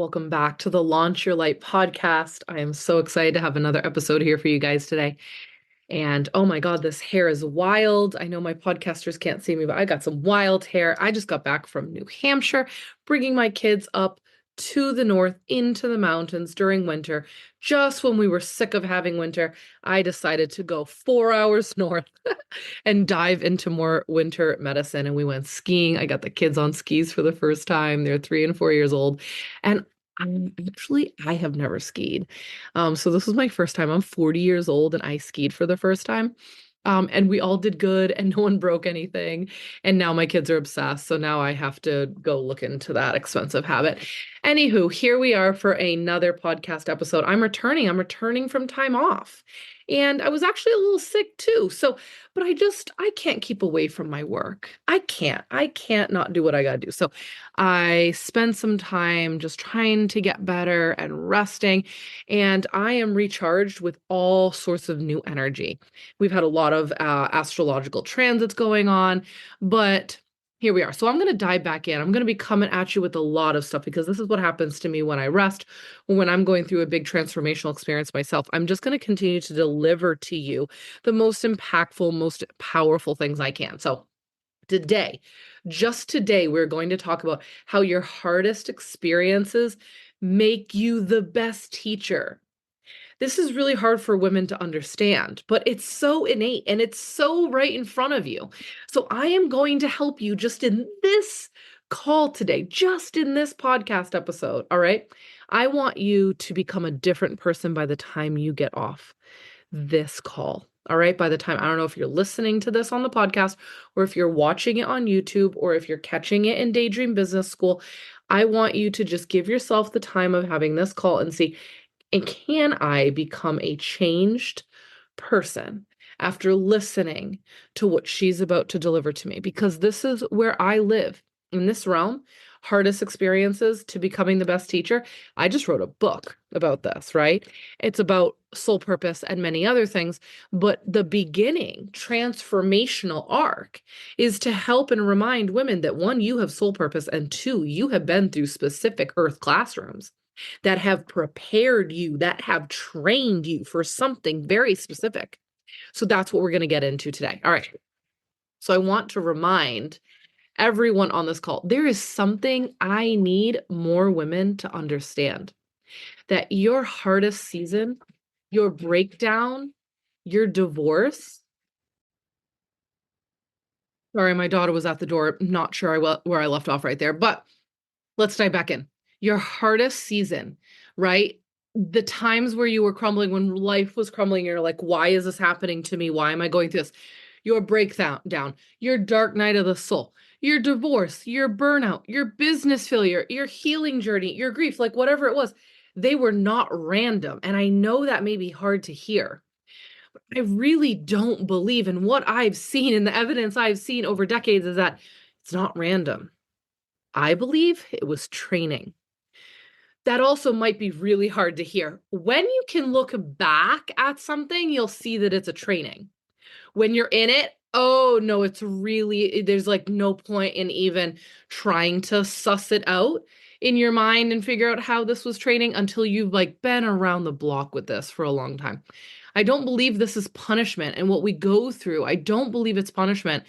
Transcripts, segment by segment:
Welcome back to the Launch Your Light podcast. I am so excited to have another episode here for you guys today. And oh my God, this hair is wild. I know my podcasters can't see me, but I got some wild hair. I just got back from New Hampshire, bringing my kids up to the north into the mountains during winter. Just when we were sick of having winter, I decided to go 4 hours north and dive into more winter medicine. And we went skiing. I got the kids on skis for the first time. They're 3 and 4 years old. And I have never skied. So this was my first time. I'm 40 years old and I skied for the first time. And we all did good and no one broke anything. And now my kids are obsessed. So now I have to go look into that expensive habit. Anywho, here we are for another podcast episode. I'm returning from time off. And I was actually a little sick too. But I can't keep away from my work. I can't not do what I gotta do. So I spent some time just trying to get better and resting. And I am recharged with all sorts of new energy. We've had a lot of astrological transits going on, but here we are. So I'm going to dive back in. I'm going to be coming at you with a lot of stuff because this is what happens to me when I rest, when I'm going through a big transformational experience myself. I'm just going to continue to deliver to you the most impactful, most powerful things I can. So today, just today, we're going to talk about how your hardest experiences make you the best teacher. This is really hard for women to understand, but it's so innate and it's so right in front of you. So I am going to help you just in this call today, just in this podcast episode. All right. I want you to become a different person by the time you get off this call. All right. By the time, I don't know if you're listening to this on the podcast or if you're watching it on YouTube or if you're catching it in Daydream Business School, I want you to just give yourself the time of having this call and see, and can I become a changed person after listening to what she's about to deliver to me? Because this is where I live in this realm. Hardest experiences to becoming the best teacher. I just wrote a book about this, right? It's about soul purpose and many other things. But the beginning transformational arc is to help and remind women that one, you have soul purpose, and two, you have been through specific earth classrooms that have prepared you, that have trained you for something very specific. So that's what we're going to get into today. All right. So I want to remind everyone on this call, there is something I need more women to understand, that your hardest season, your breakdown, your divorce. Sorry, my daughter was at the door. Not sure where I left off right there, but let's dive back in. Your hardest season, right? The times where you were crumbling, when life was crumbling, you're like, why is this happening to me? Why am I going through this? Your breakdown, your dark night of the soul, your divorce, your burnout, your business failure, your healing journey, your grief, like whatever it was, they were not random. And I know that may be hard to hear. But I really don't believe in what I've seen, and the evidence I've seen over decades is that it's not random. I believe it was training. That also might be really hard to hear. When you can look back at something, you'll see that it's a training. When you're in it, oh no, there's like no point in even trying to suss it out in your mind and figure out how this was training until you've like been around the block with this for a long time. I don't believe this is punishment, and what we go through, I don't believe it's punishment,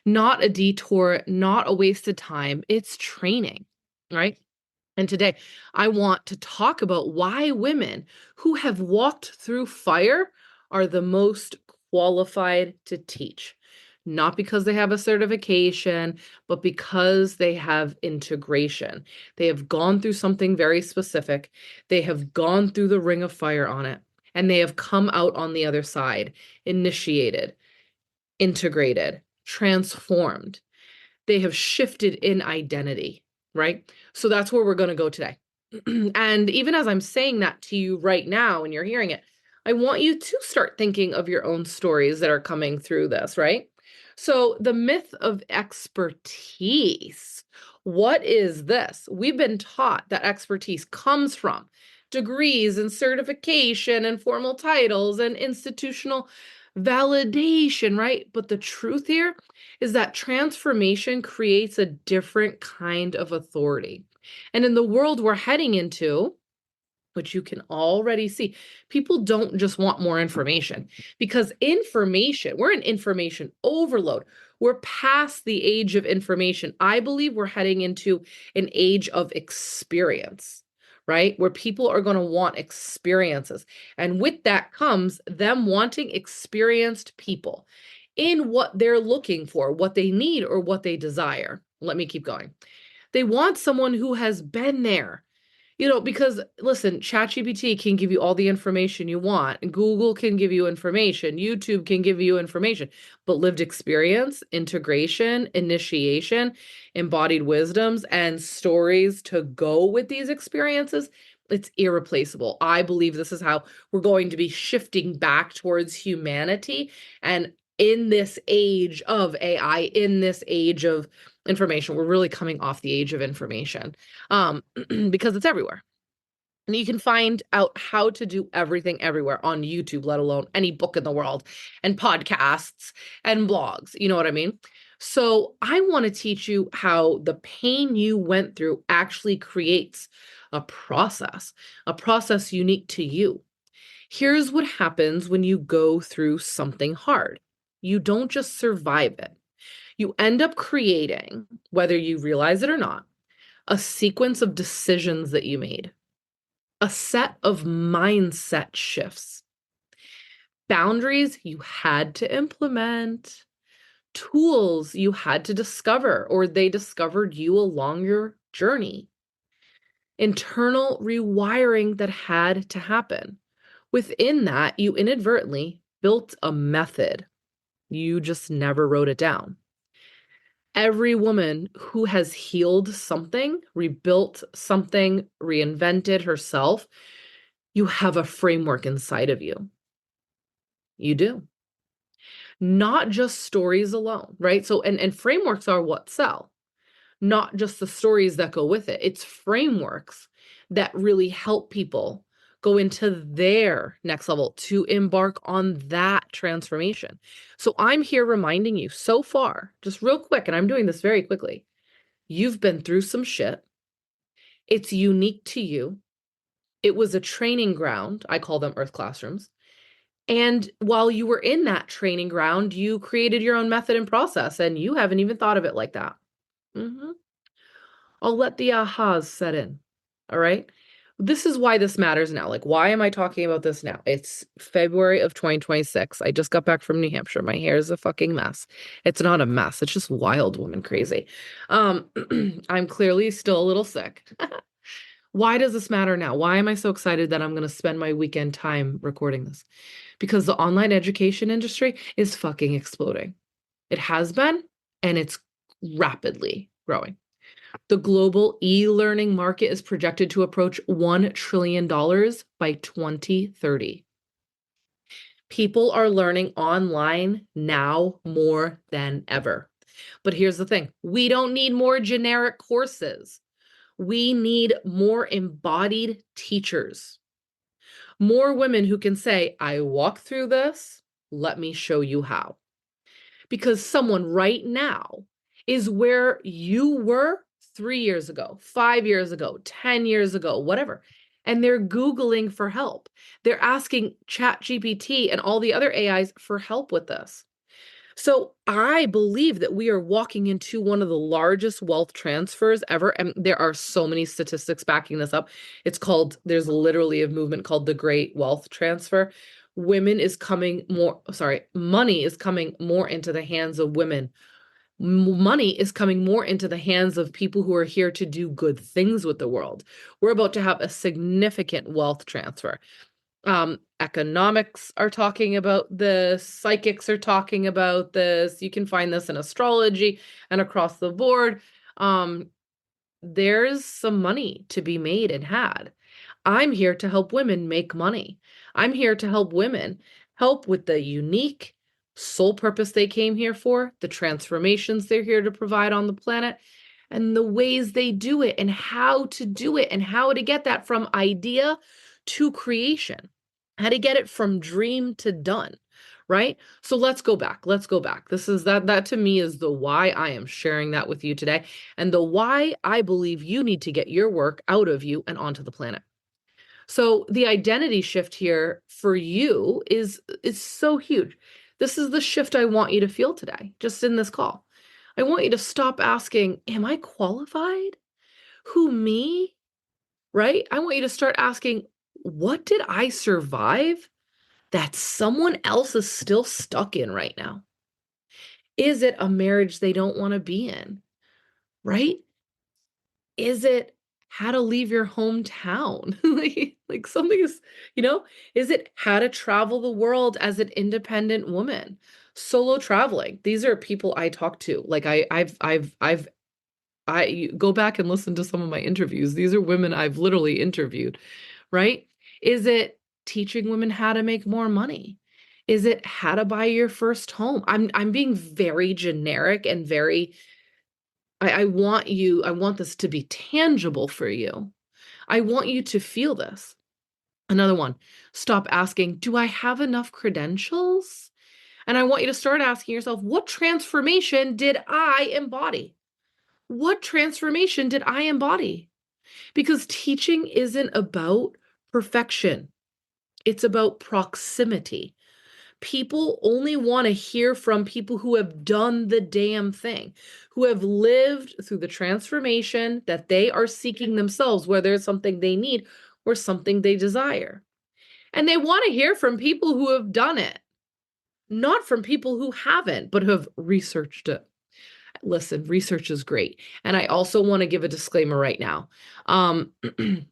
not a detour, not a wasted time. It's training, right? And today, I want to talk about why women who have walked through fire are the most qualified to teach. Not because they have a certification, but because they have integration. They have gone through something very specific. They have gone through the ring of fire on it, and they have come out on the other side, initiated, integrated, transformed. They have shifted in identity, right? So that's where we're going to go today. And even as I'm saying that to you right now and you're hearing it, I want you to start thinking of your own stories that are coming through this, right? So the myth of expertise. What is this? We've been taught that expertise comes from degrees and certification and formal titles and institutional validation, right? But the truth here is that transformation creates a different kind of authority. And in the world we're heading into, which you can already see, people don't just want more information because we're in information overload. We're past the age of information. I believe we're heading into an age of experience, right? Where people are going to want experiences. And with that comes them wanting experienced people in what they're looking for, what they need, or what they desire. Let me keep going. They want someone who has been there. Because listen, ChatGPT can give you all the information you want. Google can give you information. YouTube can give you information. But lived experience, integration, initiation, embodied wisdoms, and stories to go with these experiences, it's irreplaceable. I believe this is how we're going to be shifting back towards humanity. And in this age of AI, in this age of information, we're really coming off the age of information. Because it's everywhere. And you can find out how to do everything everywhere on YouTube, let alone any book in the world, and podcasts and blogs. You know what I mean? So I want to teach you how the pain you went through actually creates a process unique to you. Here's what happens when you go through something hard. You don't just survive it. You end up creating, whether you realize it or not, a sequence of decisions that you made, a set of mindset shifts, boundaries you had to implement, tools you had to discover, or they discovered you along your journey, internal rewiring that had to happen. Within that, you inadvertently built a method. You just never wrote it down. Every woman who has healed something, rebuilt something, reinvented herself, you have a framework inside of you. You do. Not just stories alone, right? So, and frameworks are what sell, not just the stories that go with it. It's frameworks that really help people go into their next level to embark on that transformation. So I'm here reminding you so far, just real quick, and I'm doing this very quickly. You've been through some shit. It's unique to you. It was a training ground. I call them earth classrooms. And while you were in that training ground, you created your own method and process, and you haven't even thought of it like that. I'll let the ahas set in. All right. This is why this matters now. Like, why am I talking about this now? It's February of 2026. I just got back from New Hampshire. My hair is a fucking mess. It's not a mess. It's just wild woman crazy. I'm clearly still a little sick. Why does this matter now? Why am I so excited that I'm going to spend my weekend time recording this? Because the online education industry is fucking exploding. It has been, and it's rapidly growing. The global e-learning market is projected to approach $1 trillion by 2030. People are learning online now more than ever. But here's the thing. We don't need more generic courses. We need more embodied teachers. More women who can say, I walked through this, let me show you how. Because someone right now is where you were 3 years ago, 5 years ago, 10 years ago, whatever. And they're Googling for help. They're asking ChatGPT and all the other AIs for help with this. So I believe that we are walking into one of the largest wealth transfers ever. And there are so many statistics backing this up. There's literally a movement called the Great Wealth Transfer. Money is coming more into the hands of women. Money is coming more into the hands of people who are here to do good things with the world. We're about to have a significant wealth transfer. Economics are talking about this. Psychics are talking about this. You can find this in astrology and across the board. There's some money to be made and had. I'm here to help women make money. I'm here to help women help with the unique sole purpose they came here for, the transformations they're here to provide on the planet, and the ways they do it and how to do it and how to get that from idea to creation, how to get it from dream to done, right? So let's go back. Let's go back. This is that to me is the why I am sharing that with you today and the why I believe you need to get your work out of you and onto the planet. So the identity shift here for you is so huge. This is the shift I want you to feel today, just in this call. I want you to stop asking, am I qualified? Who, me? Right? I want you to start asking, what did I survive that someone else is still stuck in right now? Is it a marriage they don't want to be in? Right? Is it how to leave your hometown? Like something is, is it how to travel the world as an independent woman? Solo traveling. These are people I talk to. Like you go back and listen to some of my interviews. These are women I've literally interviewed, right? Is it teaching women how to make more money? Is it how to buy your first home? I'm being very generic and very I want this to be tangible for you. I want you to feel this. Another one, stop asking, do I have enough credentials? And I want you to start asking yourself, what transformation did I embody? What transformation did I embody? Because teaching isn't about perfection. It's about proximity. People only want to hear from people who have done the damn thing, who have lived through the transformation that they are seeking themselves, whether it's something they need or something they desire. And they want to hear from people who have done it, not from people who haven't, but who have researched it. Listen, research is great. And I also want to give a disclaimer right now.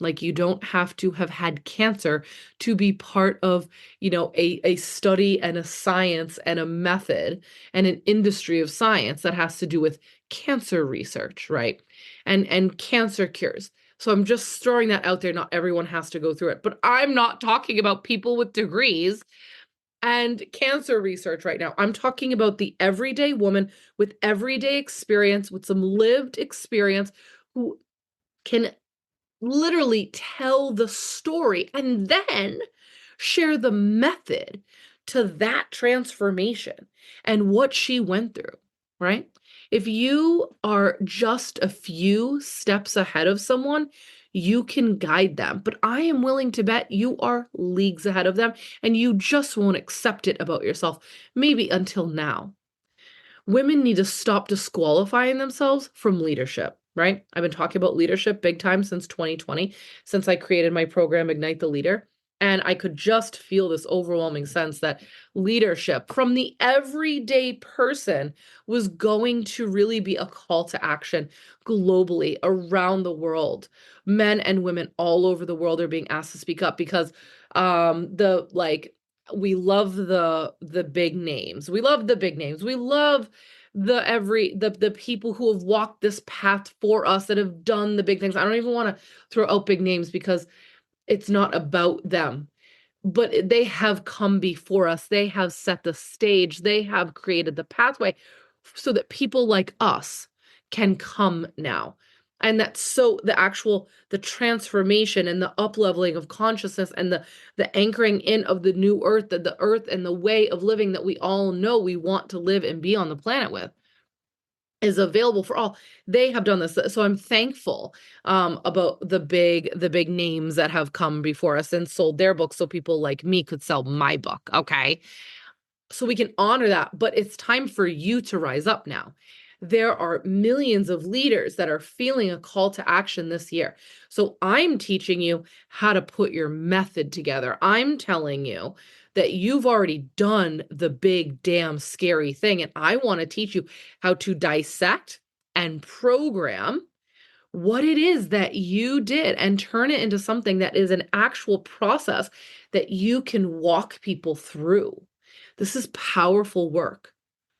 Like you don't have to have had cancer to be part of, a study and a science and a method and an industry of science that has to do with cancer research, right? And cancer cures. So I'm just throwing that out there. Not everyone has to go through it, but I'm not talking about people with degrees and cancer research right now. I'm talking about the everyday woman with everyday experience, with some lived experience, who can literally tell the story and then share the method to that transformation and what she went through, right? If you are just a few steps ahead of someone, you can guide them. But I am willing to bet you are leagues ahead of them and you just won't accept it about yourself, maybe until now. Women need to stop disqualifying themselves from leadership, right? I've been talking about leadership big time since 2020, since I created my program, Ignite the Leader. And I could just feel this overwhelming sense that leadership from the everyday person was going to really be a call to action globally around the world. Men and women all over the world are being asked to speak up because we love the big names. We love the big names. We love the people who have walked this path for us that have done the big things. I don't even want to throw out big names because it's not about them, but they have come before us. They have set the stage. They have created the pathway so that people like us can come now. And that's so the transformation and the up-leveling of consciousness and the anchoring in of the new earth, the earth and the way of living that we all know we want to live and be on the planet with is available for all. They have done this. So I'm thankful about the big names that have come before us and sold their books so people like me could sell my book. Okay. So we can honor that, but it's time for you to rise up now. There are millions of leaders that are feeling a call to action this year. So I'm teaching you how to put your method together. I'm telling you that you've already done the big, damn scary thing. And I want to teach you how to dissect and program what it is that you did and turn it into something that is an actual process that you can walk people through. This is powerful work,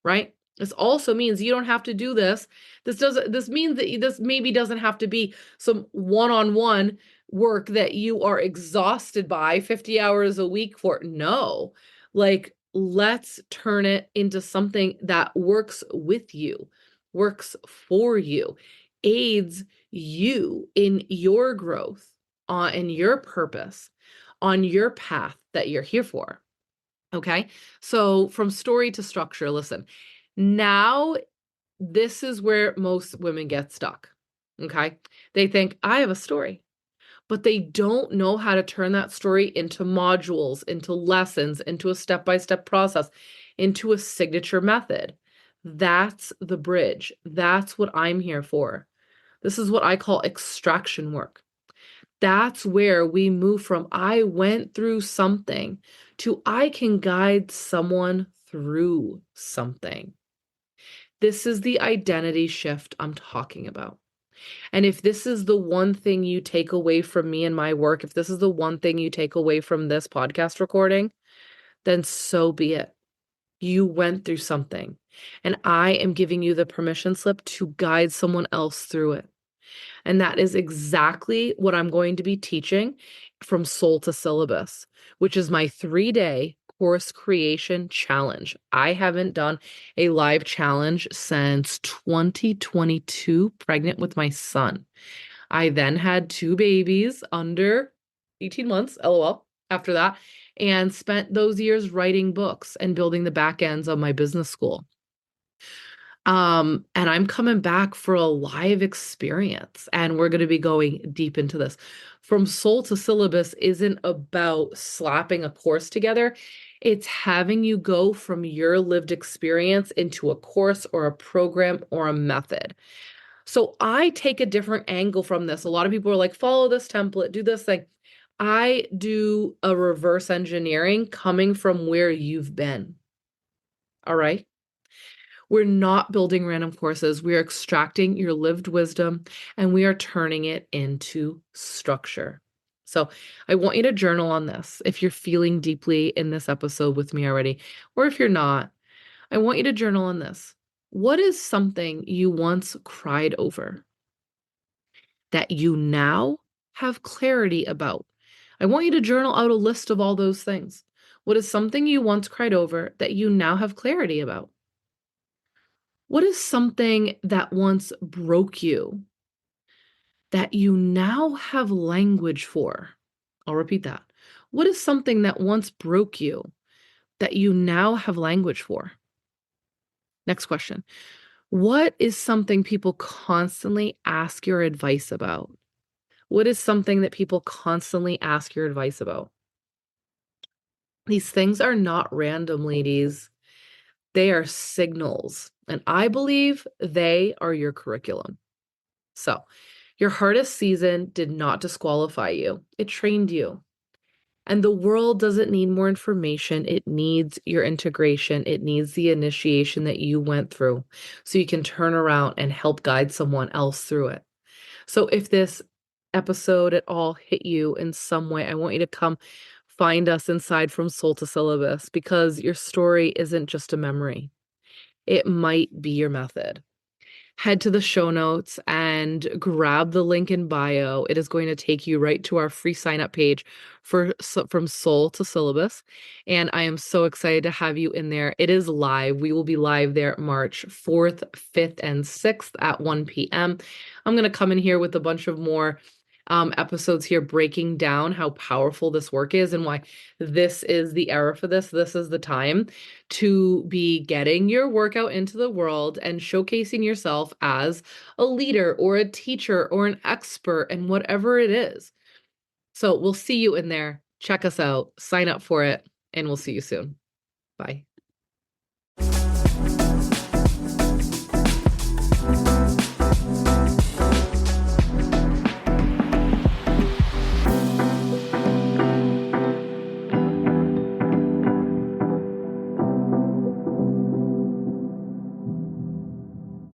right? This also means you don't have to do this. This means that this maybe doesn't have to be some one-on-one work that you are exhausted by 50 hours a week for. No, like let's turn it into something that works with you, works for you, aids you in your growth, in your purpose, on your path that you're here for. Okay. So from story to structure, listen, now this is where most women get stuck. Okay. They think, I have a story, but they don't know how to turn that story into modules, into lessons, into a step-by-step process, into a signature method. That's the bridge. That's what I'm here for. This is what I call extraction work. That's where we move from I went through something to I can guide someone through something. This is the identity shift I'm talking about. And if this is the one thing you take away from me and my work, if this is the one thing you take away from this podcast recording, then so be it. You went through something, and I am giving you the permission slip to guide someone else through it. And that is exactly what I'm going to be teaching from Soul to Syllabus, which is my 3-day course creation challenge. I haven't done a live challenge since 2022, pregnant with my son. I then had 2 babies under 18 months, LOL, after that, and spent those years writing books and building the back ends of my business school. And I'm coming back for a live experience, and we're going to be going deep into this. From Soul to Syllabus isn't about slapping a course together. It's having you go from your lived experience into a course or a program or a method. So I take a different angle from this. A lot of people are like, follow this template, do this thing. I do a reverse engineering coming from where you've been. All right. We're not building random courses. We are extracting your lived wisdom and we are turning it into structure. So I want you to journal on this if you're feeling deeply in this episode with me already, or if you're not, I want you to journal on this. What is something you once cried over that you now have clarity about? I want you to journal out a list of all those things. What is something you once cried over that you now have clarity about? What is something that once broke you that you now have language for? I'll repeat that. What is something that once broke you that you now have language for? Next question. What is something people constantly ask your advice about? What is something that people constantly ask your advice about? These things are not random, ladies. They are signals. And I believe they are your curriculum. So, your hardest season did not disqualify you, it trained you. And the world doesn't need more information. It needs your integration. It needs the initiation that you went through so you can turn around and help guide someone else through it. So, if this episode at all hit you in some way, I want you to come find us inside From Soul to Syllabus because your story isn't just a memory, it might be your method. Head to the show notes and grab the link in bio. It is going to take you right to our free sign up page for From Soul to Syllabus. And I am so excited to have you in there. It is live. We will be live there March 4th, 5th, and 6th at 1 p.m. I'm going to come in here with a bunch of more episodes here breaking down how powerful this work is and why this is the era for this. This is the time to be getting your work out into the world and showcasing yourself as a leader or a teacher or an expert and whatever it is. So we'll see you in there. Check us out, sign up for it, and we'll see you soon. Bye.